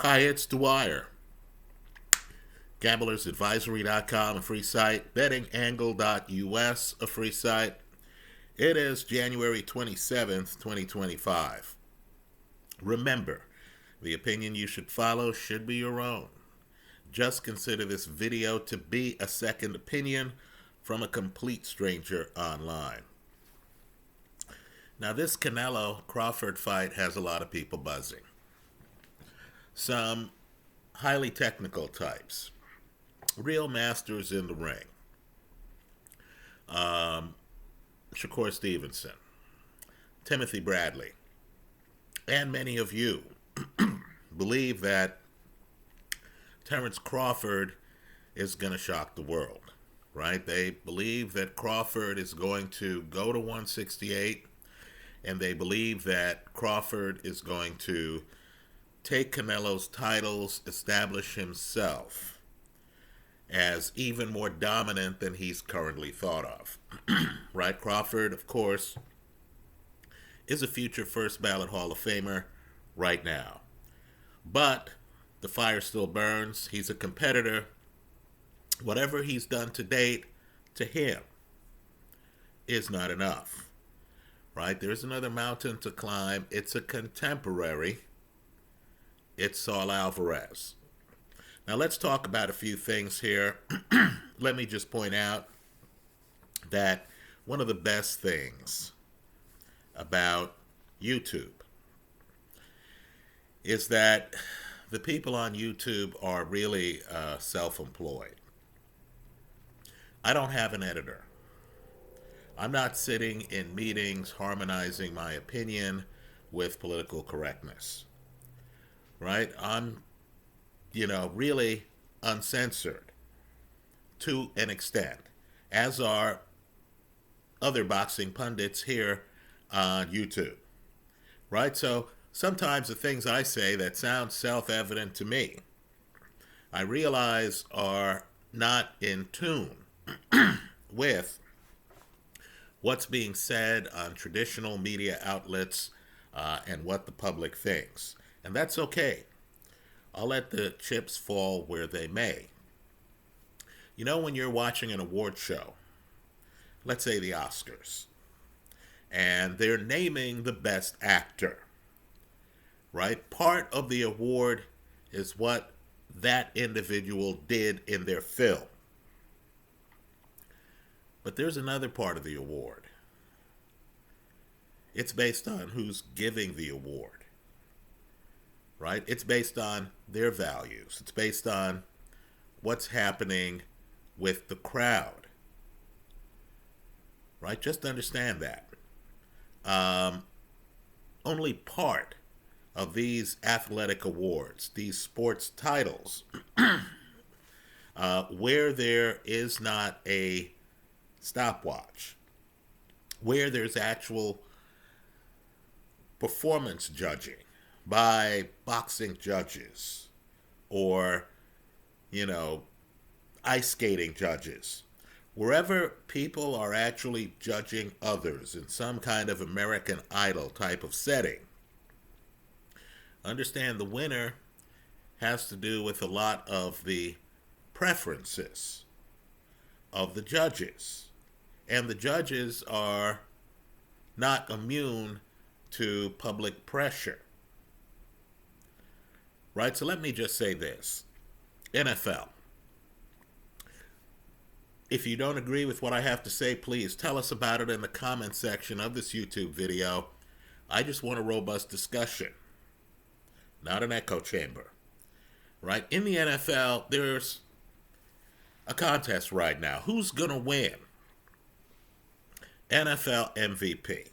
Hi, it's Dwyer. GamblersAdvisory.com, a free site. BettingAngle.us, a free site. It is January 27th, 2025. Remember, the opinion you should follow should be your own. Just consider this video to be a second opinion from a complete stranger online. Now, this Canelo-Crawford fight has a lot of people buzzing. Some highly technical types, real masters in the ring. Shakur Stevenson, Timothy Bradley, and many of you believe that Terence Crawford is going to shock the world, right? They believe that Crawford is going to go to 168, and they believe that Crawford is going to take Canelo's titles, establish himself as even more dominant than he's currently thought of. Right? Crawford, of course, is a future first ballot Hall of Famer right now. But the fire still burns. He's a competitor. Whatever he's done to date, to him, is not enough. Right? There's another mountain to climb. It's a contemporary. It's Saul Alvarez. Now let's talk about a few things here. Let me just point out that one of the best things about YouTube is that the people on YouTube are really self-employed. I don't have an editor. I'm not sitting in meetings harmonizing my opinion with political correctness. Right? I'm, really uncensored to an extent, as are other boxing pundits here on YouTube. Right? So sometimes the things I say that sound self-evident to me, I realize are not in tune with what's being said on traditional media outlets and what the public thinks. And that's okay. I'll let the chips fall where they may. You know, when you're watching an award show, let's say the Oscars, and they're naming the best actor, right? Part of the award is what that individual did in their film. But there's another part of the award. It's based on who's giving the award. Right? It's based on their values. It's based on what's happening with the crowd. Right? Just understand that. Only part of these athletic awards, these sports titles, where there is not a stopwatch, where there's actual performance judging by boxing judges or, ice skating judges. Wherever people are actually judging others in some kind of American Idol type of setting, understand the winner has to do with a lot of the preferences of the judges. And the judges are not immune to public pressure. Right? So let me just say this. NFL. If you don't agree with what I have to say, please tell us about it in the comment section of this YouTube video. I just want a robust discussion, not an echo chamber. Right? In the NFL, there's a contest right now. Who's going to win NFL MVP?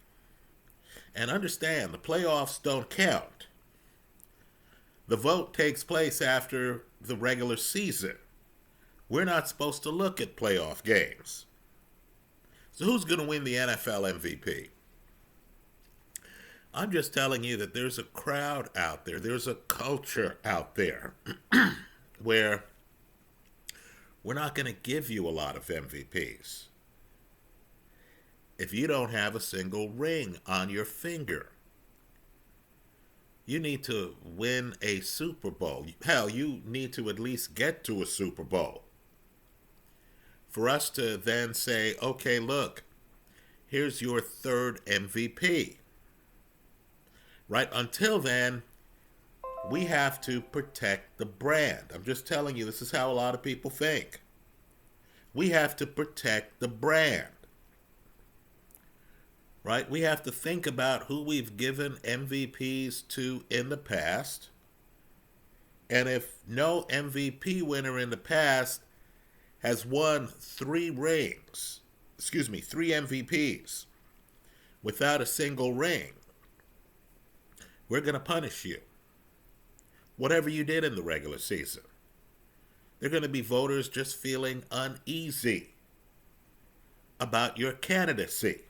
And understand, the playoffs don't count. The vote takes place after the regular season. We're not supposed to look at playoff games. So who's going to win the NFL MVP? I'm just telling you that there's a crowd out there. There's a culture out there where we're not going to give you a lot of MVPs if you don't have a single ring on your finger. You need to win a Super Bowl. Hell, you need to at least get to a Super Bowl for us to then say, okay, look, here's your third MVP. Right? Until then, we have to protect the brand. I'm just telling you, this is how a lot of people think. We have to protect the brand. Right? We have to think about who we've given MVPs to in the past. And if no MVP winner in the past has won 3 MVPs without a single ring, we're going to punish you. Whatever you did in the regular season. They're going to be voters just feeling uneasy about your candidacy.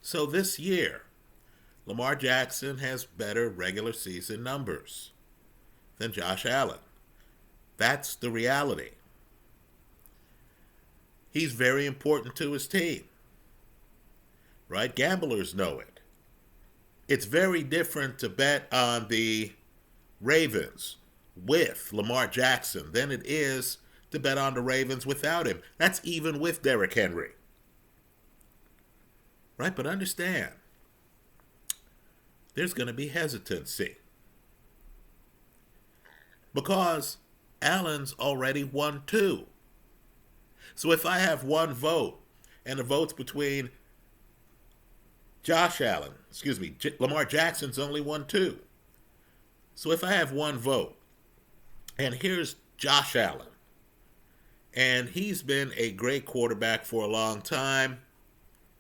So this year, Lamar Jackson has better regular season numbers than Josh Allen. That's the reality. He's very important to his team. Right? Gamblers know it. It's very different to bet on the Ravens with Lamar Jackson than it is to bet on the Ravens without him. That's even with Derrick Henry. Right? But understand, there's going to be hesitancy. Because Allen's already won 2. So if I have 1 vote, and the vote's between Lamar Jackson's only won 2. So if I have 1 vote, and here's Josh Allen, and he's been a great quarterback for a long time,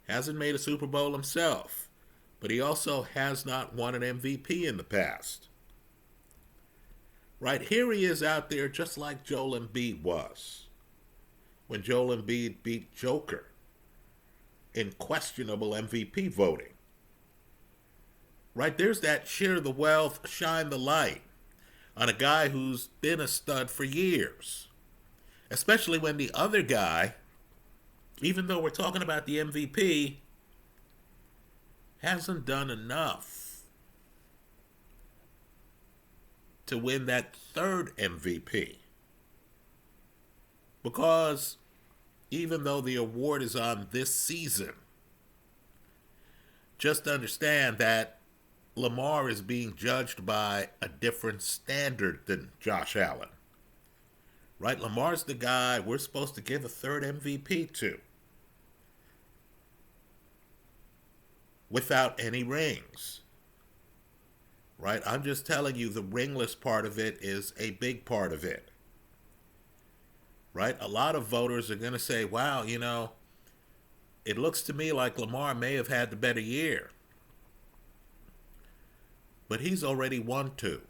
hasn't made a Super Bowl himself, but he also has not won an MVP in the past. Right, here he is out there just like Joel Embiid was when Joel Embiid beat Joker in questionable MVP voting. Right, there's that share the wealth, shine the light on a guy who's been a stud for years. Especially when the other guy, even though we're talking about the MVP, hasn't done enough to win that third MVP. Because even though the award is on this season, just understand that Lamar is being judged by a different standard than Josh Allen. Right? Lamar's the guy we're supposed to give a third MVP to. Without any rings. Right? I'm just telling you the ringless part of it is a big part of it. Right? A lot of voters are going to say, wow, it looks to me like Lamar may have had the better year. But he's already won 2.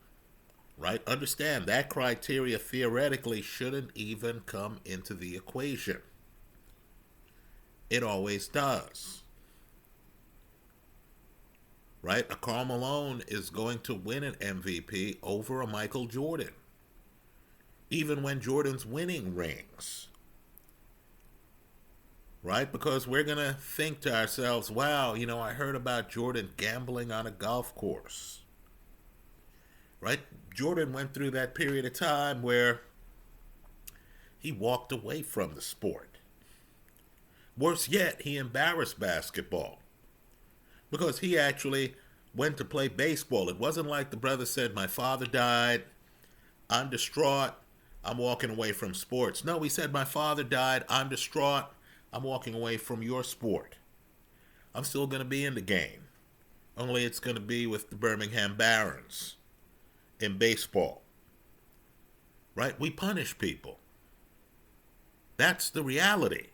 Right? Understand that criteria theoretically shouldn't even come into the equation. It always does. Right? A Karl Malone is going to win an MVP over a Michael Jordan. Even when Jordan's winning rings. Right? Because we're going to think to ourselves, wow, I heard about Jordan gambling on a golf course. Right? Jordan went through that period of time where he walked away from the sport. Worse yet, he embarrassed basketball. Because he actually went to play baseball. It wasn't like the brother said, my father died, I'm distraught, I'm walking away from sports. No, he said, my father died, I'm distraught, I'm walking away from your sport. I'm still going to be in the game. Only it's going to be with the Birmingham Barons in baseball. Right? We punish people. That's the reality.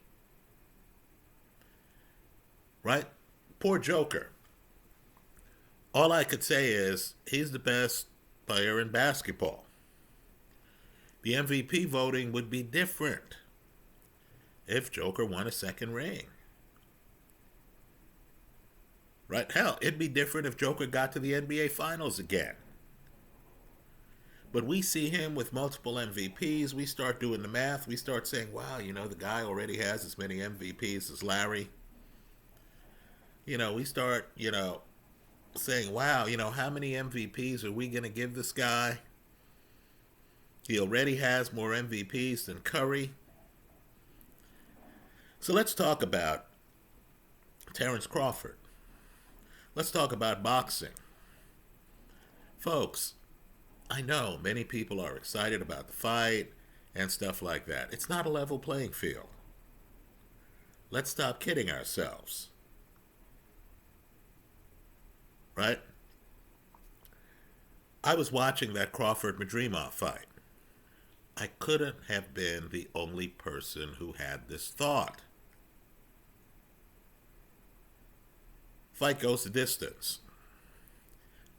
Right? Poor Joker. All I could say is he's the best player in basketball. The MVP voting would be different if Joker won a second ring. Right? Hell, it'd be different if Joker got to the NBA Finals again. But we see him with multiple MVPs. We start doing the math. We start saying, wow, the guy already has as many MVPs as Larry. We start, saying, wow, how many MVPs are we going to give this guy? He already has more MVPs than Curry. So let's talk about Terrence Crawford. Let's talk about boxing. Folks, I know many people are excited about the fight and stuff like that. It's not a level playing field. Let's stop kidding ourselves. Right? I was watching that Crawford-Madrimov fight. I couldn't have been the only person who had this thought. Fight goes the distance.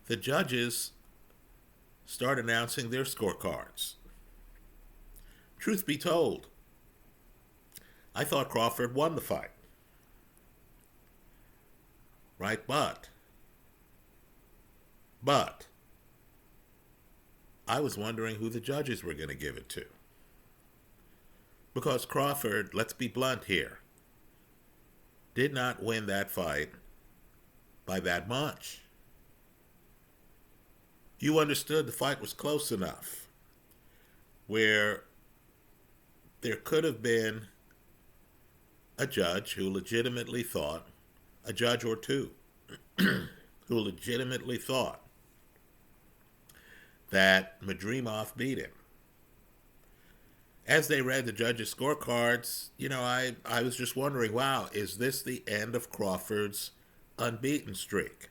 The judges start announcing their scorecards. Truth be told, I thought Crawford won the fight. Right? But I was wondering who the judges were going to give it to. Because Crawford, let's be blunt here, did not win that fight by that much. You understood the fight was close enough where there could have been a judge who legitimately thought, a judge or two, who legitimately thought that Madrimov beat him. As they read the judges' scorecards, I was just wondering, wow, is this the end of Crawford's unbeaten streak?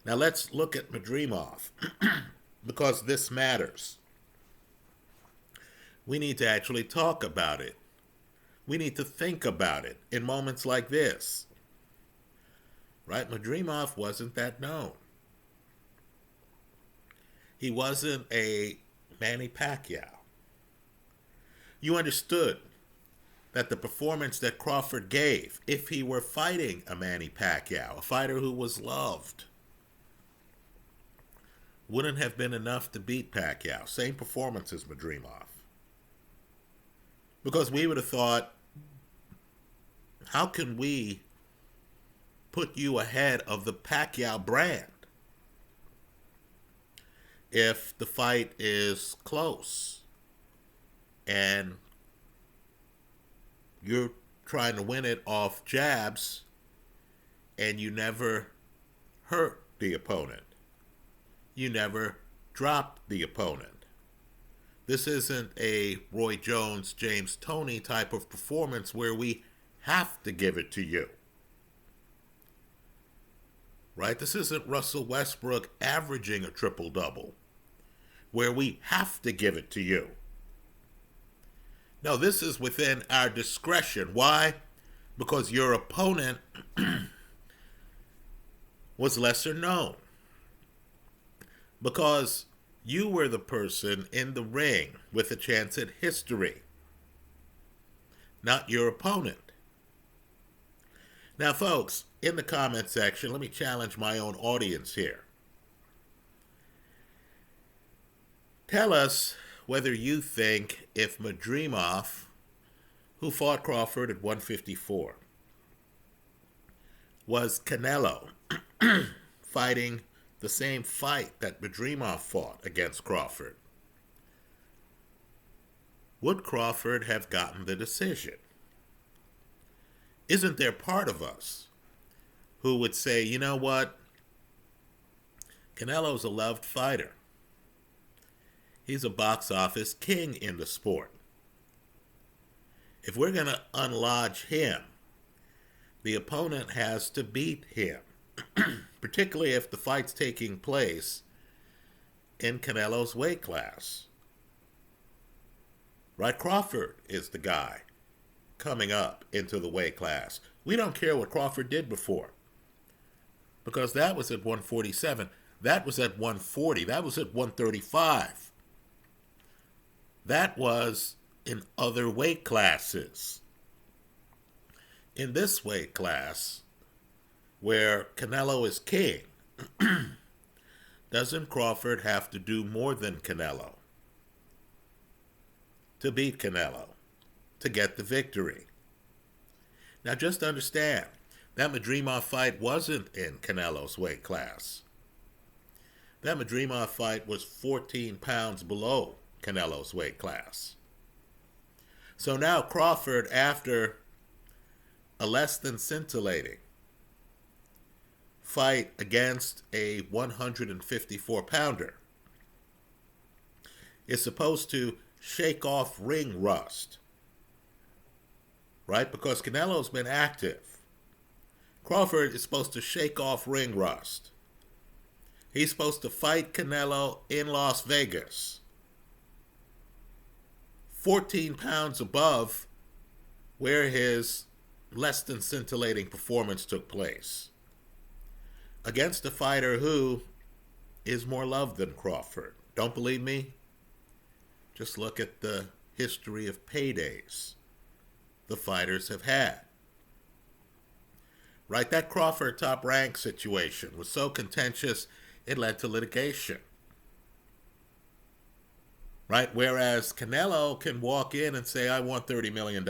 Now let's look at Madrimov, because this matters. We need to actually talk about it. We need to think about it in moments like this. Right? Madrimov wasn't that known. He wasn't a Manny Pacquiao. You understood that the performance that Crawford gave, if he were fighting a Manny Pacquiao, a fighter who was loved, wouldn't have been enough to beat Pacquiao. Same performance as Madrimov. Because we would have thought, how can we put you ahead of the Pacquiao brand if the fight is close and you're trying to win it off jabs and you never hurt the opponent? You never dropped the opponent. This isn't a Roy Jones, James Toney type of performance where we have to give it to you. Right? This isn't Russell Westbrook averaging a triple-double where we have to give it to you. No, this is within our discretion. Why? Because your opponent was lesser known. Because you were the person in the ring with a chance at history, not your opponent. Now, folks, in the comment section, let me challenge my own audience here. Tell us whether you think if Madrimov, who fought Crawford at 154, was Canelo fighting the same fight that Madrimov fought against Crawford, would Crawford have gotten the decision? Isn't there part of us who would say, you know what? Canelo's a loved fighter. He's a box office king in the sport. If we're going to unlodge him, the opponent has to beat him, particularly if the fight's taking place in Canelo's weight class. Right? Crawford is the guy coming up into the weight class. We don't care what Crawford did before, because that was at 147. That was at 140. That was at 135. That was in other weight classes. In this weight class, where Canelo is king, doesn't Crawford have to do more than Canelo to beat Canelo, to get the victory? Now just understand, That Madrimov fight wasn't in Canelo's weight class. That Madrimov fight was 14 pounds below Canelo's weight class. So now Crawford, after a less than scintillating fight against a 154 pounder, is supposed to shake off ring rust, right? Because Canelo's been active. Crawford is supposed to shake off ring rust. He's supposed to fight Canelo in Las Vegas, 14 pounds above where his less than scintillating performance took place, against a fighter who is more loved than Crawford. Don't believe me? Just look at the history of paydays the fighters have had. Right? That Crawford top rank situation was so contentious it led to litigation. Right? Whereas Canelo can walk in and say, I want $30 million.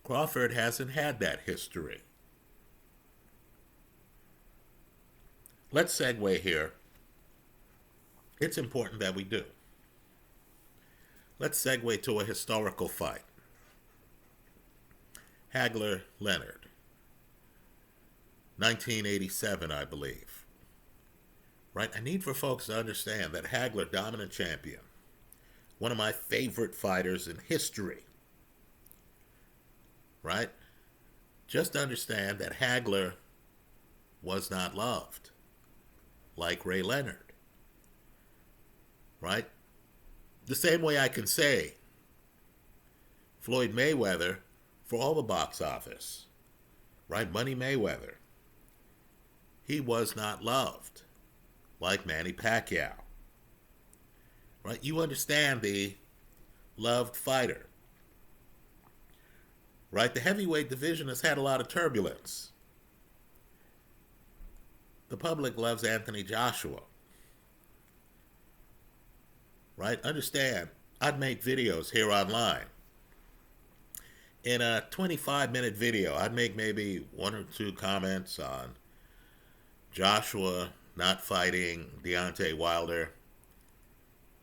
Crawford hasn't had that history. Let's segue here. It's important that we do. Let's segue to a historical fight. Hagler-Leonard, 1987, I believe. Right? I need for folks to understand that Hagler, dominant champion, one of my favorite fighters in history. Right? Just understand that Hagler was not loved like Ray Leonard. Right? The same way I can say Floyd Mayweather for all the box office. Right? Money Mayweather. He was not loved like Manny Pacquiao. Right? You understand the loved fighter. Right? The heavyweight division has had a lot of turbulence. The public loves Anthony Joshua. Right? Understand, I'd make videos here online. In a 25-minute video, I'd make maybe one or two comments on Joshua not fighting Deontay Wilder,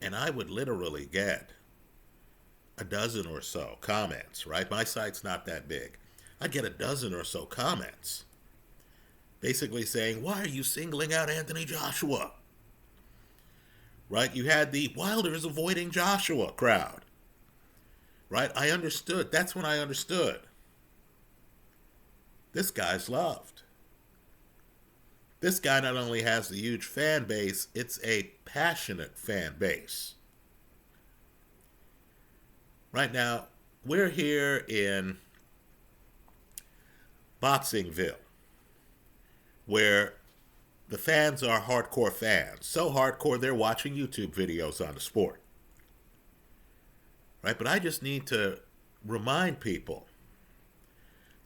and I would literally get a dozen or so comments, right? My site's not that big. I'd get a dozen or so comments basically saying, why are you singling out Anthony Joshua? Right? You had the Wilder is avoiding Joshua crowd. Right? I understood. That's when I understood. This guy's loved. This guy not only has a huge fan base, it's a passionate fan base. Right now, we're here in Boxingville, where the fans are hardcore fans. So hardcore, they're watching YouTube videos on the sport. Right? But I just need to remind people,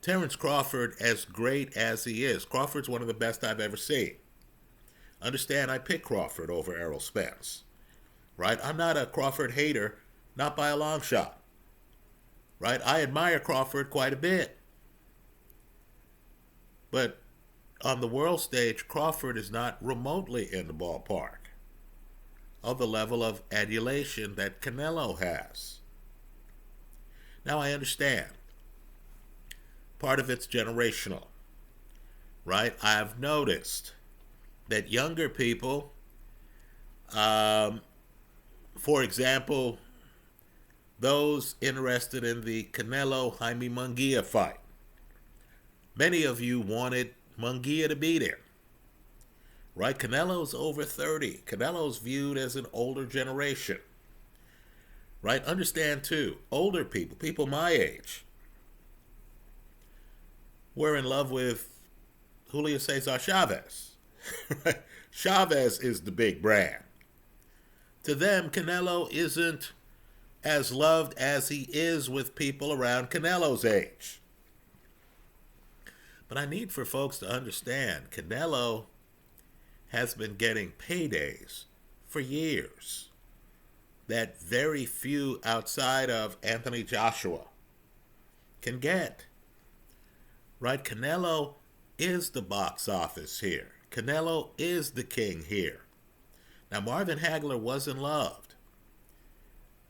Terence Crawford, as great as he is, Crawford's one of the best I've ever seen. Understand, I pick Crawford over Errol Spence. Right? I'm not a Crawford hater, not by a long shot. Right? I admire Crawford quite a bit. But on the world stage, Crawford is not remotely in the ballpark of the level of adulation that Canelo has. Now, I understand. Part of it's generational, right? I've noticed that younger people, for example, those interested in the Canelo-Jaime Munguia fight, many of you wanted Munguia to beat him, right? Canelo's over 30. Canelo's viewed as an older generation, right? Understand, too, older people, people my age, were in love with Julio Cesar Chavez. Chavez is the big brand. To them, Canelo isn't as loved as he is with people around Canelo's age. But I need for folks to understand, Canelo has been getting paydays for years that very few outside of Anthony Joshua can get. Right? Canelo is the box office here. Canelo is the king here. Now, Marvin Hagler wasn't loved.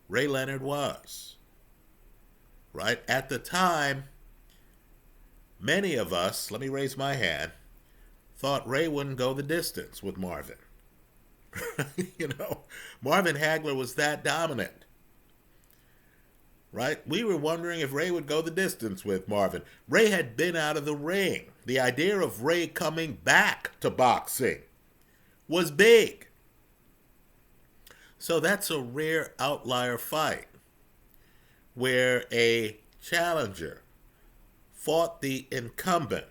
Ray Leonard was. Right? At the time, many of us, let me raise my hand, thought Ray wouldn't go the distance with Marvin. Marvin Hagler was that dominant. Right? We were wondering if Ray would go the distance with Marvin. Ray had been out of the ring. The idea of Ray coming back to boxing was big. So that's a rare outlier fight where a challenger fought the incumbent.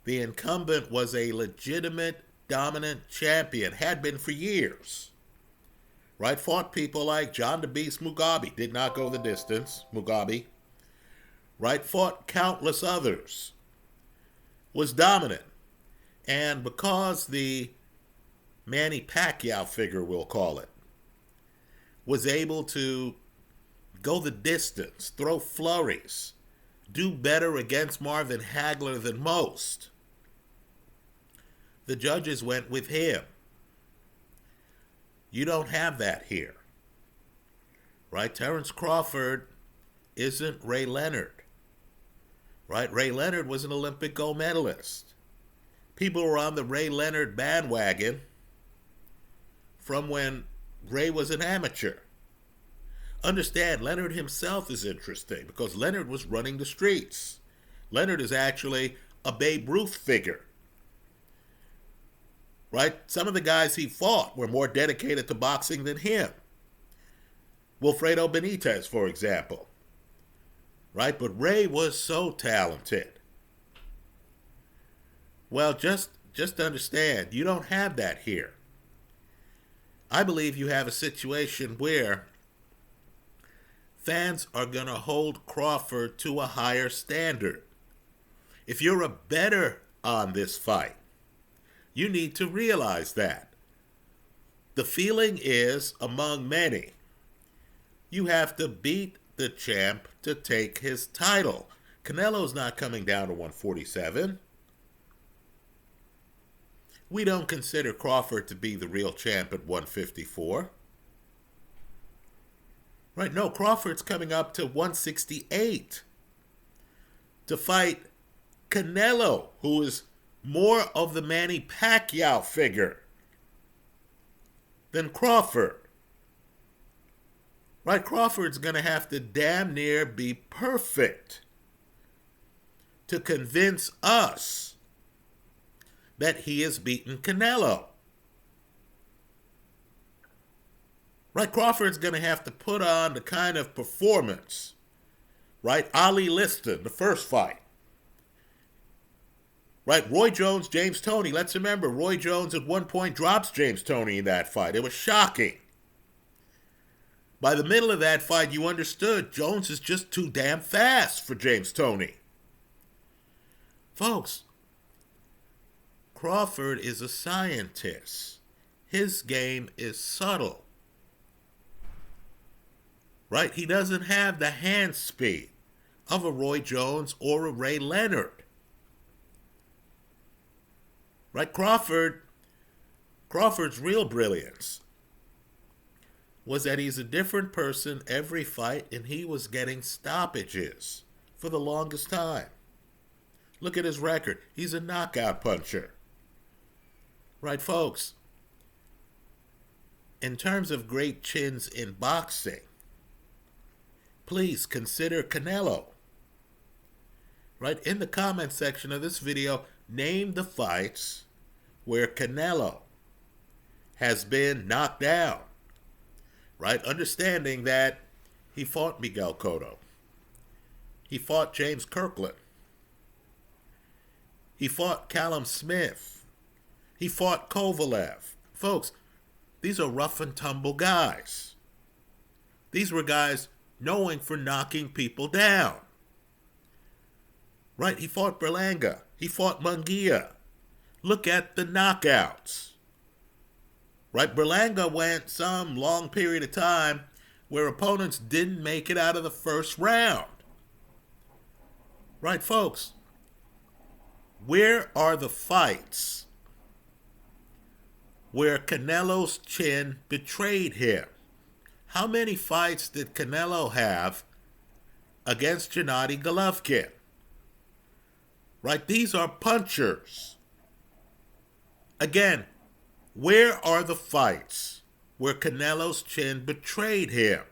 The incumbent was a legitimate, dominant champion, had been for years. Right? Fought people like John the Beast Mugabe, did not go the distance, Mugabe. Right? Fought countless others. Was dominant. And because the Manny Pacquiao figure, we'll call it, was able to go the distance, throw flurries, do better against Marvin Hagler than most, the judges went with him. You don't have that here. Right? Terence Crawford isn't Ray Leonard. Right? Ray Leonard was an Olympic gold medalist. People were on the Ray Leonard bandwagon from when Ray was an amateur. Understand, Leonard himself is interesting because Leonard was running the streets. Leonard is actually a Babe Ruth figure. Right? Some of the guys he fought were more dedicated to boxing than him. Wilfredo Benitez, for example. Right? But Ray was so talented. Well, just understand, you don't have that here. I believe you have a situation where fans are going to hold Crawford to a higher standard. If you're a bettor on this fight, you need to realize that. The feeling is, among many, you have to beat the champ to take his title. Canelo's not coming down to 147. We don't consider Crawford to be the real champ at 154. Right? No, Crawford's coming up to 168 to fight Canelo, who is more of the Manny Pacquiao figure than Crawford. Right? Crawford's going to have to damn near be perfect to convince us that he has beaten Canelo. Right? Crawford's going to have to put on the kind of performance, right? Ali Liston, the first fight. Right? Roy Jones, James Toney. Let's remember, Roy Jones at one point drops James Toney in that fight. It was shocking. By the middle of that fight, you understood Jones is just too damn fast for James Toney. Folks, Crawford is a scientist. His game is subtle. Right? He doesn't have the hand speed of a Roy Jones or a Ray Leonard. Right? Crawford's real brilliance was that he's a different person every fight, and he was getting stoppages for the longest time. Look at his record. He's a knockout puncher. Right, folks? In terms of great chins in boxing, please consider Canelo. Right? In the comment section of this video, name the fights where Canelo has been knocked down. Right? Understanding that he fought Miguel Cotto. He fought James Kirkland. He fought Callum Smith. He fought Kovalev. Folks, these are rough and tumble guys. These were guys known for knocking people down. Right? He fought Berlanga. He fought Munguia. Look at the knockouts. Right? Berlanga went some long period of time where opponents didn't make it out of the first round. Right, folks? Where are the fights where Canelo's chin betrayed him? How many fights did Canelo have against Gennady Golovkin? Right? These are punchers. Again, where are the fights where Canelo's chin betrayed him?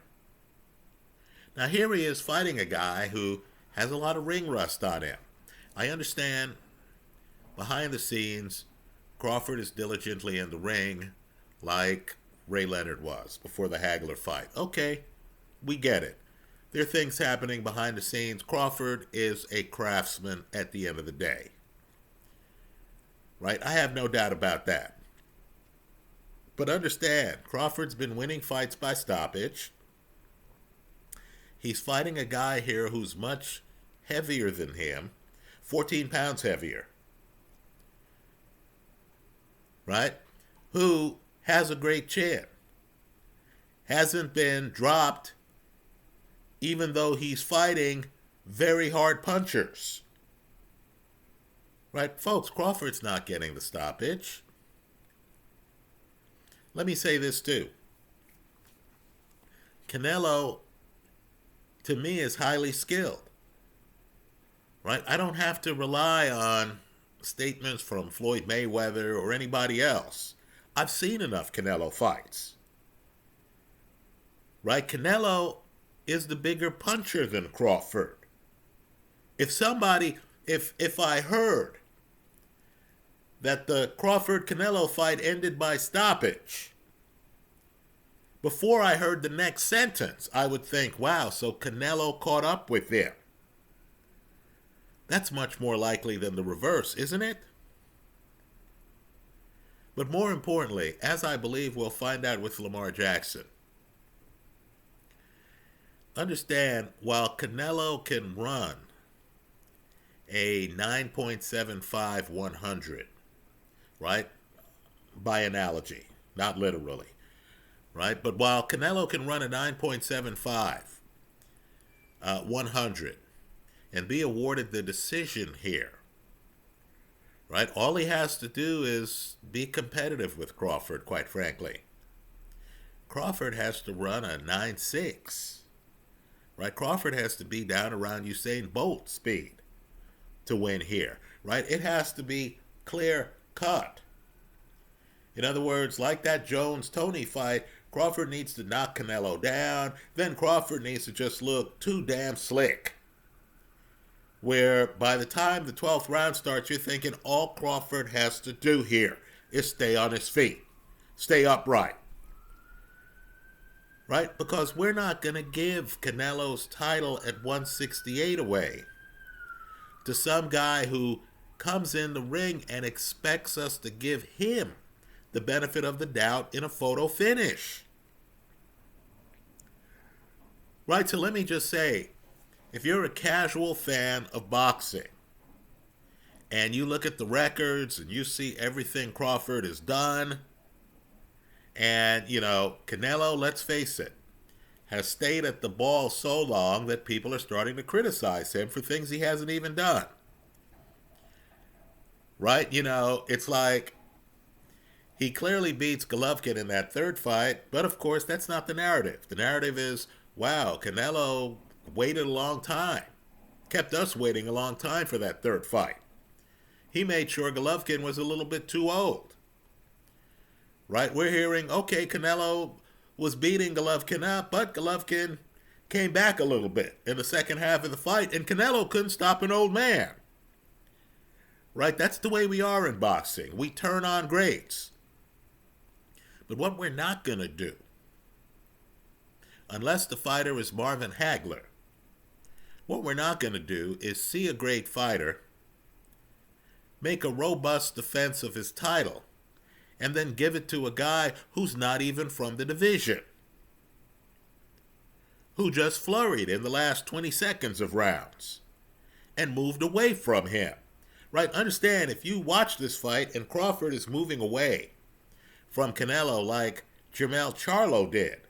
Now here he is fighting a guy who has a lot of ring rust on him. I understand behind the scenes, Crawford is diligently in the ring like Ray Leonard was before the Hagler fight. Okay, we get it. There are things happening behind the scenes. Crawford is a craftsman at the end of the day. Right? I have no doubt about that. But understand, Crawford's been winning fights by stoppage. He's fighting a guy here who's much heavier than him, 14 pounds heavier. Right? Who has a great chin. Hasn't been dropped even though he's fighting very hard punchers. Right? Folks, Crawford's not getting the stoppage. Let me say this too. Canelo, to me, is highly skilled. Right? I don't have to rely on statements from Floyd Mayweather or anybody else. I've seen enough Canelo fights. Right? Canelo is the bigger puncher than Crawford. If I heard that the Crawford-Canelo fight ended by stoppage, before I heard the next sentence, I would think, wow, so Canelo caught up with him. That's much more likely than the reverse, isn't it? But more importantly, as I believe we'll find out with Lamar Jackson, understand, while Canelo can run a 9.75 100, right? By analogy, not literally, right? But while Canelo can run a 9.75 100 and be awarded the decision here, right? All he has to do is be competitive with Crawford, quite frankly. Crawford has to run a 9.6, right? Crawford has to be down around Usain Bolt speed to win here, right? It has to be clear cut. In other words, like that Jones-Tony fight, Crawford needs to knock Canelo down, then Crawford needs to just look too damn slick, where by the time the 12th round starts, you're thinking all Crawford has to do here is stay on his feet, stay upright. Right? Because we're not going to give Canelo's title at 168 away to some guy who comes in the ring and expects us to give him the benefit of the doubt in a photo finish. Right? So let me just say, if you're a casual fan of boxing and you look at the records and you see everything Crawford has done, and, Canelo, let's face it, has stayed at the ball so long that people are starting to criticize him for things he hasn't even done. Right? It's like he clearly beats Golovkin in that third fight, but of course that's not the narrative. The narrative is, wow, Canelo waited a long time, kept us waiting a long time for that third fight. He made sure Golovkin was a little bit too old. Right? We're hearing, okay, Canelo was beating Golovkin up, but Golovkin came back a little bit in the second half of the fight, and Canelo couldn't stop an old man. Right? That's the way we are in boxing. We turn on greats. But what we're not going to do, unless the fighter is Marvin Hagler, what we're not going to do is see a great fighter make a robust defense of his title and then give it to a guy who's not even from the division, who just flurried in the last 20 seconds of rounds and moved away from him. Right? Understand, if you watch this fight and Crawford is moving away from Canelo like Jermell Charlo did,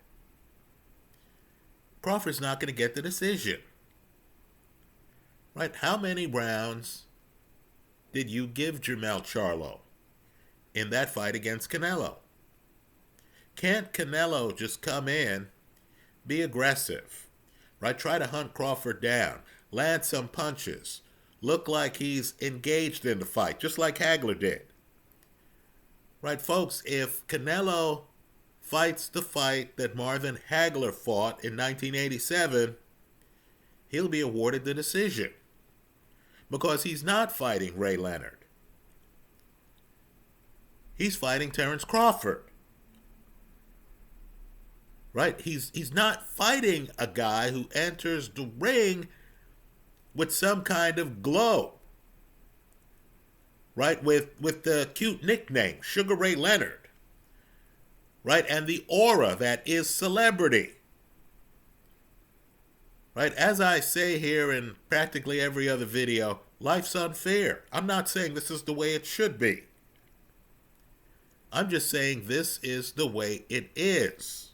Crawford's not going to get the decision. Right? How many rounds did you give Jermell Charlo in that fight against Canelo? Can't Canelo just come in, be aggressive, right? Try to hunt Crawford down, land some punches, look like he's engaged in the fight, just like Hagler did. Right, folks, if Canelo fights the fight that Marvin Hagler fought in 1987, he'll be awarded the decision. Because he's not fighting Ray Leonard. He's fighting Terence Crawford. Right? He's not fighting a guy who enters the ring with some kind of glow. Right? With the cute nickname, Sugar Ray Leonard. Right? And the aura that is celebrity. Right? As I say here in practically every other video, life's unfair. I'm not saying this is the way it should be. I'm just saying this is the way it is.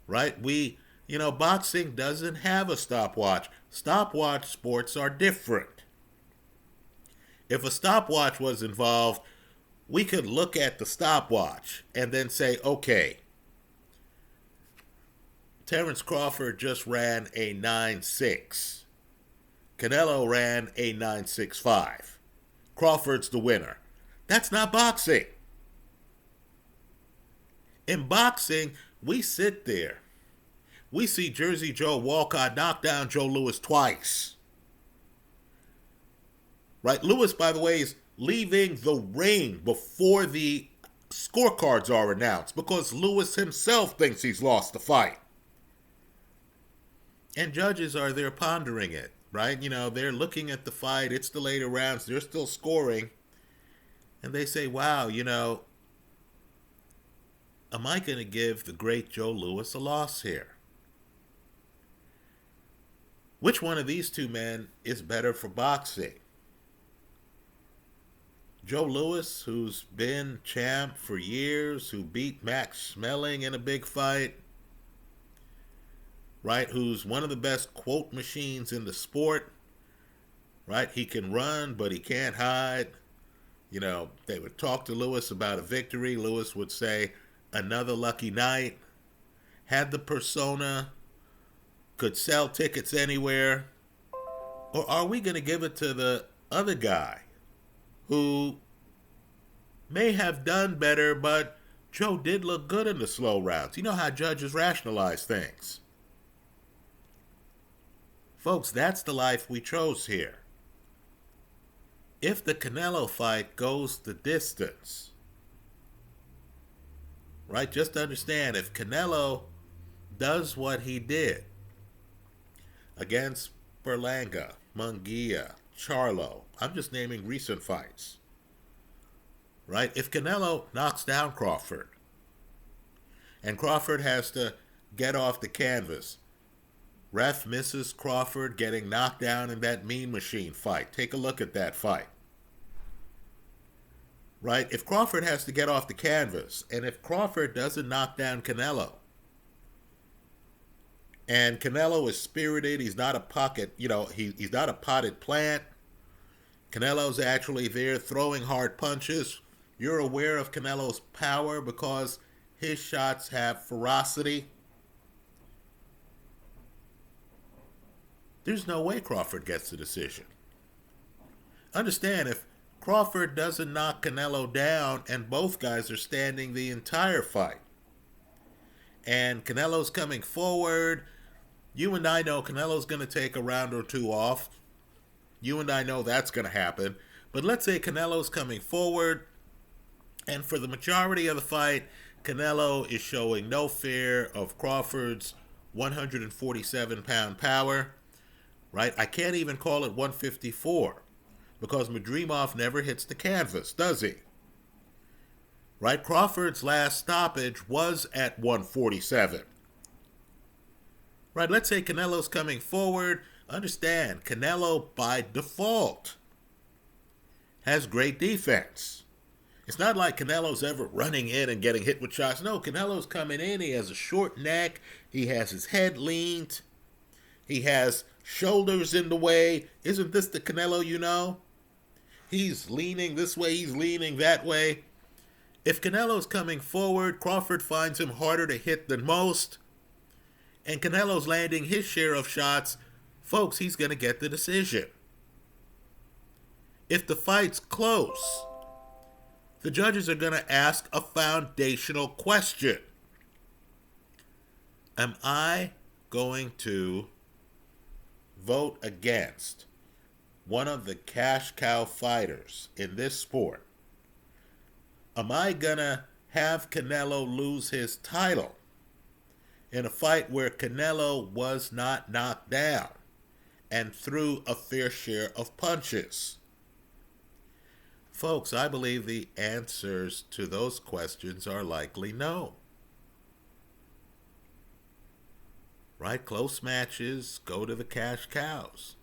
Right? Boxing doesn't have a stopwatch. Stopwatch sports are different. If a stopwatch was involved, we could look at the stopwatch and then say, okay, Terence Crawford just ran a 9.6. Canelo ran a 9.65. Crawford's the winner. That's not boxing. In boxing, we sit there. We see Jersey Joe Walcott knock down Joe Louis twice. Right? Louis, by the way, is leaving the ring before the scorecards are announced because Louis himself thinks he's lost the fight. And judges are there pondering it, right? They're looking at the fight. It's the later rounds. They're still scoring. And they say, wow, am I going to give the great Joe Louis a loss here? Which one of these two men is better for boxing? Joe Louis, who's been champ for years, who beat Max Schmeling in a big fight, right, who's one of the best quote machines in the sport, right? He can run, but he can't hide. They would talk to Louis about a victory. Louis would say, another lucky night, had the persona, could sell tickets anywhere. Or are we going to give it to the other guy who may have done better, but Joe did look good in the slow rounds? You know how judges rationalize things. Folks, that's the life we chose here. If the Canelo fight goes the distance, right, just understand, if Canelo does what he did against Berlanga, Munguia, Charlo, I'm just naming recent fights, right? If Canelo knocks down Crawford and Crawford has to get off the canvas, ref misses Crawford getting knocked down in that Mean Machine fight. Take a look at that fight. Right? If Crawford has to get off the canvas, and if Crawford doesn't knock down Canelo, and Canelo is spirited, he's not a pocket, he's not a potted plant. Canelo's actually there throwing hard punches. You're aware of Canelo's power because his shots have ferocity. There's no way Crawford gets the decision. Understand, if Crawford doesn't knock Canelo down and both guys are standing the entire fight, and Canelo's coming forward, you and I know Canelo's going to take a round or two off. You and I know that's going to happen. But let's say Canelo's coming forward, and for the majority of the fight, Canelo is showing no fear of Crawford's 147-pound power. Right? I can't even call it 154 because Madrimov never hits the canvas, does he? Right? Crawford's last stoppage was at 147. Right? Let's say Canelo's coming forward. Understand, Canelo by default has great defense. It's not like Canelo's ever running in and getting hit with shots. No, Canelo's coming in. He has a short neck. He has his head leaned. He has shoulders in the way. Isn't this the Canelo you know? He's leaning this way, he's leaning that way. If Canelo's coming forward, Crawford finds him harder to hit than most, and Canelo's landing his share of shots, folks, he's going to get the decision. If the fight's close, the judges are going to ask a foundational question. Am I going to vote against one of the cash cow fighters in this sport? Am I going to have Canelo lose his title in a fight where Canelo was not knocked down and threw a fair share of punches? Folks, I believe the answers to those questions are likely no. Right? Close matches go to the cash cows.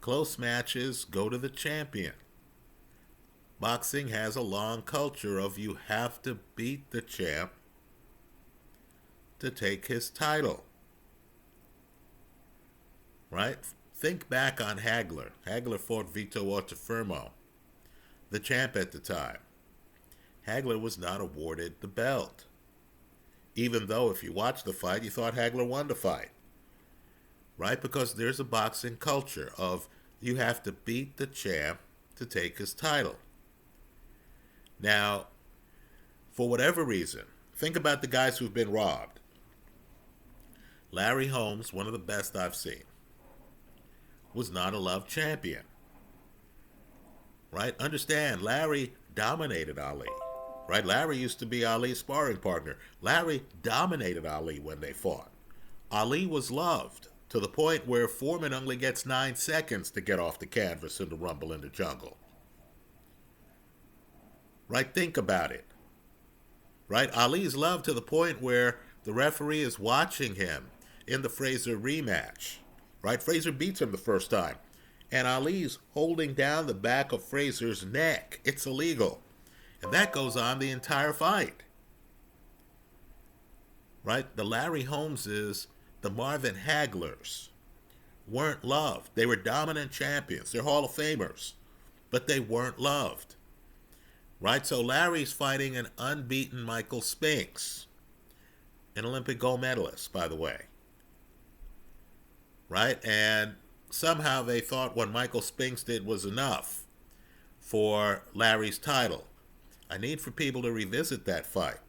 Close matches go to the champion. Boxing has a long culture of you have to beat the champ to take his title. Right? Think back on Hagler. Hagler fought Vito Ortifermo, the champ at the time. Hagler was not awarded the belt, even though if you watch the fight, you thought Hagler won the fight. Right? Because there's a boxing culture of you have to beat the champ to take his title. Now, for whatever reason, think about the guys who've been robbed. Larry Holmes, one of the best I've seen, was not a loved champion. Right? Understand, Larry dominated Ali. Right? Larry used to be Ali's sparring partner. Larry dominated Ali when they fought. Ali was loved to the point where Foreman only gets 9 seconds to get off the canvas in the Rumble in the Jungle. Right? Think about it. Right? Ali's loved to the point where the referee is watching him in the Frazier rematch. Right? Frazier beats him the first time. And Ali's holding down the back of Frazier's neck. It's illegal. And that goes on the entire fight. Right? The Larry Holmeses, the Marvin Haglers, weren't loved. They were dominant champions. They're Hall of Famers. But they weren't loved. Right? So Larry's fighting an unbeaten Michael Spinks, an Olympic gold medalist, by the way. Right? And somehow they thought what Michael Spinks did was enough for Larry's title. I need for people to revisit that fight.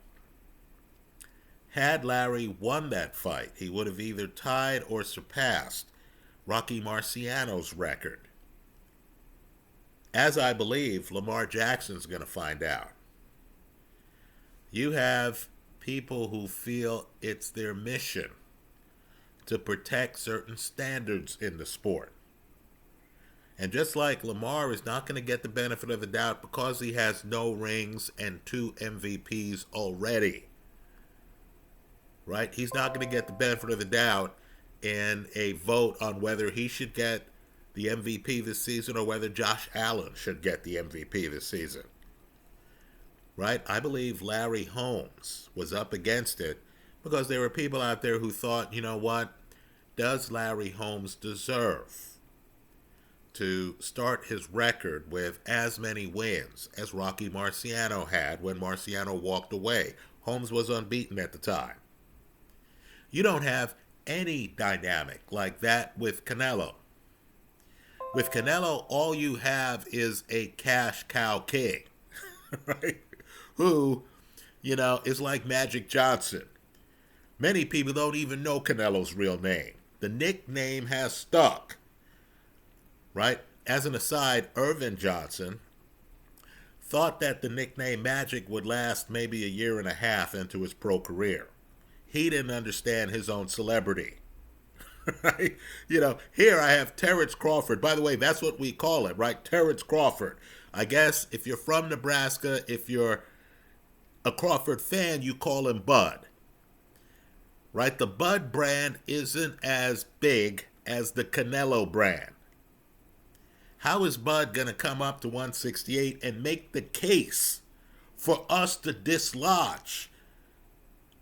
Had Larry won that fight, he would have either tied or surpassed Rocky Marciano's record. As I believe Lamar Jackson's going to find out. You have people who feel it's their mission to protect certain standards in the sport. And just like Lamar is not going to get the benefit of the doubt because he has no rings and 2 MVPs already, right? He's not going to get the benefit of the doubt in a vote on whether he should get the MVP this season or whether Josh Allen should get the MVP this season. Right? I believe Larry Holmes was up against it because there were people out there who thought, you know what? Does Larry Holmes deserve to start his record with as many wins as Rocky Marciano had when Marciano walked away? Holmes was unbeaten at the time. You don't have any dynamic like that with Canelo. With Canelo, all you have is a cash cow king, right? Who, is like Magic Johnson. Many people don't even know Canelo's real name. The nickname has stuck, right? As an aside, Irvin Johnson thought that the nickname Magic would last maybe a year and a half into his pro career. He didn't understand his own celebrity. Right? Here I have Terrence Crawford. By the way, that's what we call him, right? Terrence Crawford. I guess if you're from Nebraska, if you're a Crawford fan, you call him Bud. Right? The Bud brand isn't as big as the Canelo brand. How is Bud going to come up to 168 and make the case for us to dislodge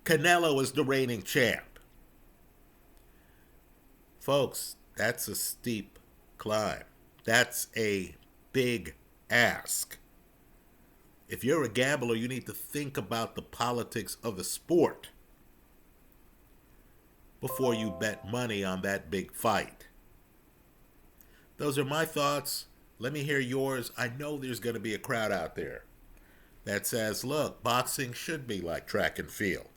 Canelo as the reigning champ? Folks, that's a steep climb. That's a big ask. If you're a gambler, you need to think about the politics of the sport before you bet money on that big fight. Those are my thoughts. Let me hear yours. I know there's going to be a crowd out there that says, look, boxing should be like track and field.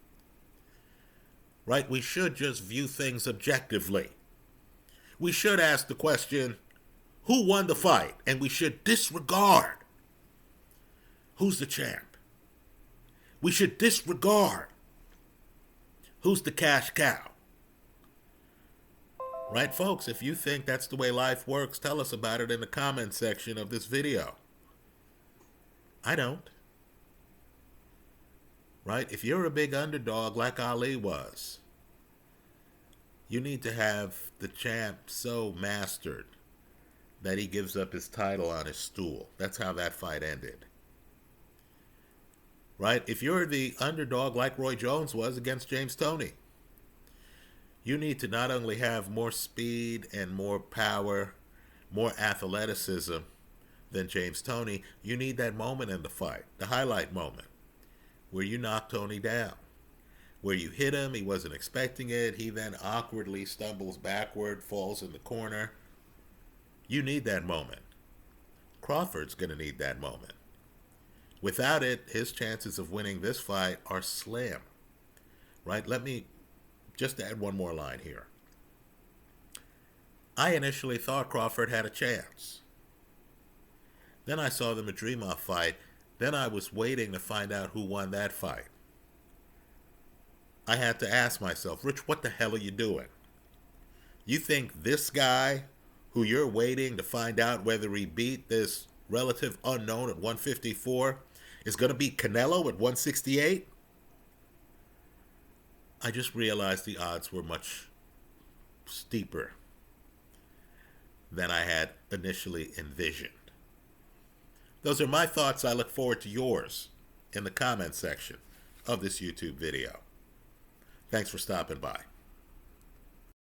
Right? We should just view things objectively. We should ask the question, who won the fight? And we should disregard who's the champ. We should disregard who's the cash cow. Right, folks? If you think that's the way life works, tell us about it in the comment section of this video. I don't. Right? If you're a big underdog like Ali was, you need to have the champ so mastered that he gives up his title on his stool. That's how that fight ended. Right? If you're the underdog like Roy Jones was against James Toney, you need to not only have more speed and more power, more athleticism than James Toney, you need that moment in the fight, the highlight moment, where you knock Toney down, where you hit him, he wasn't expecting it, he then awkwardly stumbles backward, falls in the corner. You need that moment. Crawford's going to need that moment. Without it, his chances of winning this fight are slim. Right? Let me just add one more line here. I initially thought Crawford had a chance. Then I saw the Madrimov fight. Then I was waiting to find out who won that fight. I had to ask myself, Rich, what the hell are you doing? You think this guy, who you're waiting to find out whether he beat this relative unknown at 154, is going to beat Canelo at 168? I just realized the odds were much steeper than I had initially envisioned. Those are my thoughts. I look forward to yours in the comment section of this YouTube video. Thanks for stopping by.